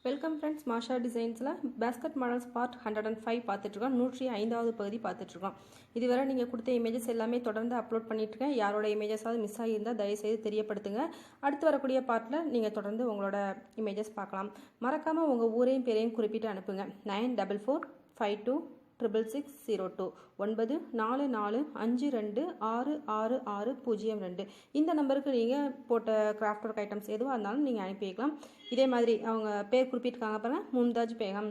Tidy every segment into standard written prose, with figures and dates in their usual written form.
Welcome friends, மாஷா டிசைன்ஸில் basket models part 105 பார்த்துட்ருக்கோம். 105வது பகுதி பார்த்துட்ருக்கோம். இதுவரை நீங்கள் கொடுத்த இமேஜஸ் எல்லாமே தொடர்ந்து அப்லோட் பண்ணிட்டுருக்கேன். யாரோட இமேஜஸாவது மிஸ் ஆகியிருந்தால் தயவுசெய்து தெரியப்படுத்துங்க. அடுத்து வரக்கூடிய பார்ட்டில் நீங்கள் தொடர்ந்து உங்களோட இமேஜஸ் பார்க்கலாம். மறக்காமல் உங்கள் ஊரையும் பேரையும் குறிப்பிட்டு அனுப்புங்க. 9445266602 9445266602 இந்த நம்பருக்கு நீங்கள் போட்ட கிராஃப்ட் ஒர்க் ஐட்டம்ஸ் எதுவாக இருந்தாலும் நீங்கள் அனுப்பி வைக்கலாம். இதே மாதிரி அவங்க பேர் குறிப்பிட்டிருக்காங்க பாருங்கள், மும்தாஜ் பேகம்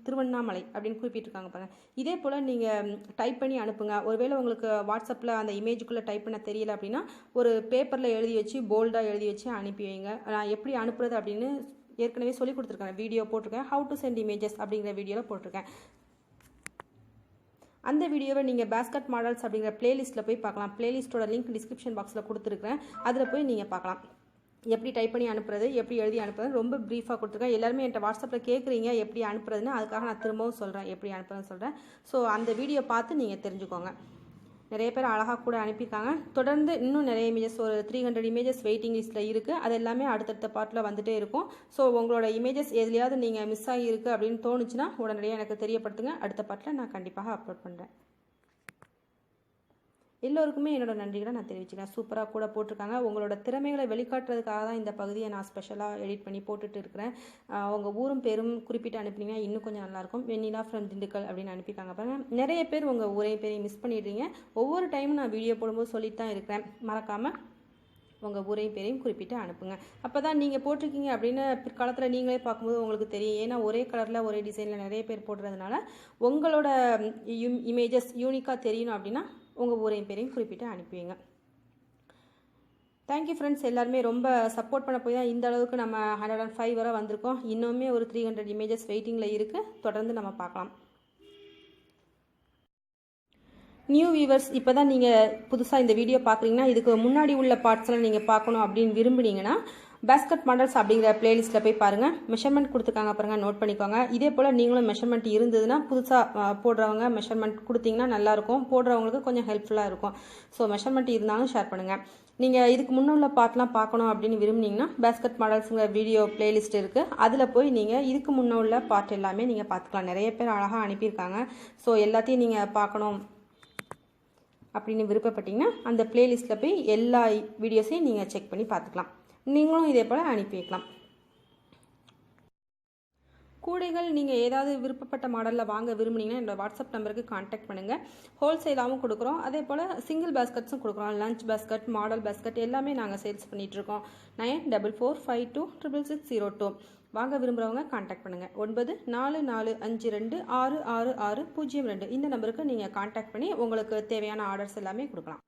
திருவண்ணாமலை அப்படின்னு குறிப்பிட்டிருக்காங்க பாருங்கள். இதே போல் நீங்கள் டைப் பண்ணி அனுப்புங்க. ஒருவேளை உங்களுக்கு வாட்ஸ்அப்பில் அந்த இமேஜுக்குள்ளே டைப் பண்ண தெரியல அப்படின்னா ஒரு பேப்பரில் எழுதி வச்சு போல்டாக எழுதி வச்சு அனுப்பி வைங்க. நான் எப்படி அனுப்புறது அப்படின்னு ஏற்கனவே சொல்லி கொடுத்துருக்கேன், வீடியோ போட்டிருக்கேன். ஹவு டு சென்ட் இமேஜஸ் அப்படிங்கிற வீடியோவில் போட்டிருக்கேன். அந்த வீடியோவை நீங்கள் பேஸ்கட் மாடல்ஸ் அப்படிங்கிற பிளேலிஸ்ட்டில் போய் பார்க்கலாம். பிளேலிஸ்ட்டோட லிங்க் டிஸ்கிரிப்ஷன் பாக்ஸில் கொடுத்துருக்கேன், அதில் போய் நீங்கள் பார்க்கலாம். எப்படி டைப் பண்ணி அனுப்புறது, எப்படி எழுதி அனுப்புறது ரொம்ப ப்ரீஃபாக கொடுத்துருக்கேன். எல்லாருமே என்கிட்ட வாட்ஸ்அப்பில் கேட்குறீங்க எப்படி அனுப்புறதுன்னு, அதுக்காக நான் திரும்பவும் சொல்கிறேன் எப்படி அனுப்புறதுன்னு சொல்கிறேன். ஸோ அந்த வீடியோ பார்த்து நீங்கள் தெரிஞ்சுக்கோங்க. நிறைய பேர் அழகாக கூட அனுப்பியிருக்காங்க. தொடர்ந்து இன்னும் நிறைய இமேஜஸ், ஒரு 300 இமேஜஸ் வெயிட்டிங் லிஸ்ட்டில் இருக்குது. அது எல்லாமே அடுத்தடுத்த பார்ட்டில் வந்துகிட்டே இருக்கும். ஸோ உங்களோட இமேஜஸ் எதுலையாவது நீங்கள் மிஸ் ஆகியிருக்கு அப்படின்னு தோணுச்சுன்னா உடனடியாக எனக்கு தெரியப்படுத்துங்க. அடுத்த பார்ட்டில் நான் கண்டிப்பாக அப்லோட் பண்ணுறேன். எல்லோருக்குமே என்னோட நன்றிகளை நான் தெரிவிச்சுக்கிறேன். சூப்பராக கூட போட்டிருக்காங்க. உங்களோட திறமைகளை வெளிக்காட்டுறதுக்காக தான் இந்த பகுதியை நான் ஸ்பெஷலாக எடிட் பண்ணி போட்டுட்டு இருக்கிறேன். உங்கள் ஊரும் பேரும் குறிப்பிட்டு அனுப்பினீங்கன்னா இன்னும் கொஞ்சம் நல்லாயிருக்கும். வெண்ணிலா ஃப்ரம் திண்டுக்கல் அப்படின்னு அனுப்பியிருக்காங்க பாருங்கள். நிறைய பேர் உங்கள் ஊரையும் பேரையும் மிஸ் பண்ணிடுறீங்க. ஒவ்வொரு டைமும் நான் வீடியோ போடும்போது சொல்லிட்டு தான் இருக்கிறேன். மறக்காமல் உங்கள் ஊரையும் பேரையும் குறிப்பிட்டு அனுப்புங்க. அப்போ தான் நீங்கள் போட்டிருக்கீங்க அப்படின்னு பிற்காலத்தில் நீங்களே பார்க்கும்போது உங்களுக்கு தெரியும். ஏன்னா ஒரே கலரில் ஒரே டிசைனில் நிறைய பேர் போடுறதுனால உங்களோட இமேஜஸ் யூனிக்காக தெரியணும் அப்படின்னா உங்கள் ஊரையும் பேரையும் குறிப்பிட்டு அனுப்புவீங்க. Thank you friends. எல்லாருமே ரொம்ப சப்போர்ட் பண்ண போய் தான் இந்த அளவுக்கு நம்ம 105 வரை வந்திருக்கோம். இன்னுமே ஒரு 300 இமேஜஸ் வெயிட்டிங்கில் இருக்குது. தொடர்ந்து நம்ம பார்க்கலாம். நியூ வியூவர்ஸ், இப்போ தான் நீங்கள் புதுசாக இந்த வீடியோ பார்க்குறீங்கன்னா இதுக்கு முன்னாடி உள்ள பார்ட்ஸ்லாம் நீங்கள் பார்க்கணும் அப்படின்னு விரும்புனீங்கன்னா பேஸ்கட் மாடல்ஸ் அப்படிங்கிற பிளேலிஸ்ட்டில் போய் பாருங்கள். மெஷர்மெண்ட் கொடுத்துருக்காங்க பாருங்கள், நோட் பண்ணிக்கோங்க. இதே போல் நீங்களும் மெஷர்மெண்ட் இருந்ததுன்னா புதுசாக போடுறவங்க மெஷர்மெண்ட் கொடுத்தீங்கன்னா நல்லாயிருக்கும். போடுறவங்களுக்கு கொஞ்சம் ஹெல்ப்ஃபுல்லாக இருக்கும். ஸோ மெஷர்மெண்ட் இருந்தாலும் ஷேர் பண்ணுங்கள். நீங்கள் இதுக்கு முன்னே உள்ள பார்ட்லாம் பார்க்கணும் அப்படின்னு விரும்புனீங்கன்னா பேஸ்கட் மாடல்ஸுங்கிற வீடியோ பிளேலிஸ்ட் இருக்குது. அதில் போய் நீங்கள் இதுக்கு முன்னே உள்ள பார்ட் எல்லாமே நீங்கள் பார்த்துக்கலாம். நிறைய பேர் அழகாக அனுப்பியிருக்காங்க. ஸோ எல்லாத்தையும் நீங்கள் பார்க்கணும் அப்படின்னு விருப்பப்பட்டீங்கன்னா அந்த பிளேலிஸ்ட்டில் போய் எல்லா வீடியோஸையும் நீங்கள் செக் பண்ணி பார்த்துக்கலாம். நீங்களும் இதே போல் அனுப்பி வைக்கலாம். கூடைகள் நீங்கள் ஏதாவது விருப்பப்பட்ட மாடலில் வாங்க விரும்புனீங்கன்னா என்னோட வாட்ஸ்அப் நம்பருக்கு கான்டாக்ட் பண்ணுங்கள். ஹோல்சேலாகவும் கொடுக்குறோம். அதே போல் சிங்கிள் பேஸ்கட்ஸும் கொடுக்குறோம். லஞ்ச் பேஸ்கட், மாடல் பேஸ்கட் எல்லாமே நாங்கள் சேல்ஸ் பண்ணிகிட்ருக்கோம். 9445266602 வாங்க விரும்புகிறவங்க கான்டாக்ட் பண்ணுங்கள். 9445266602 இந்த நம்பருக்கு நீங்கள் கான்டாக்ட் பண்ணி உங்களுக்கு தேவையான ஆர்டர்ஸ் எல்லாமே கொடுக்கலாம்.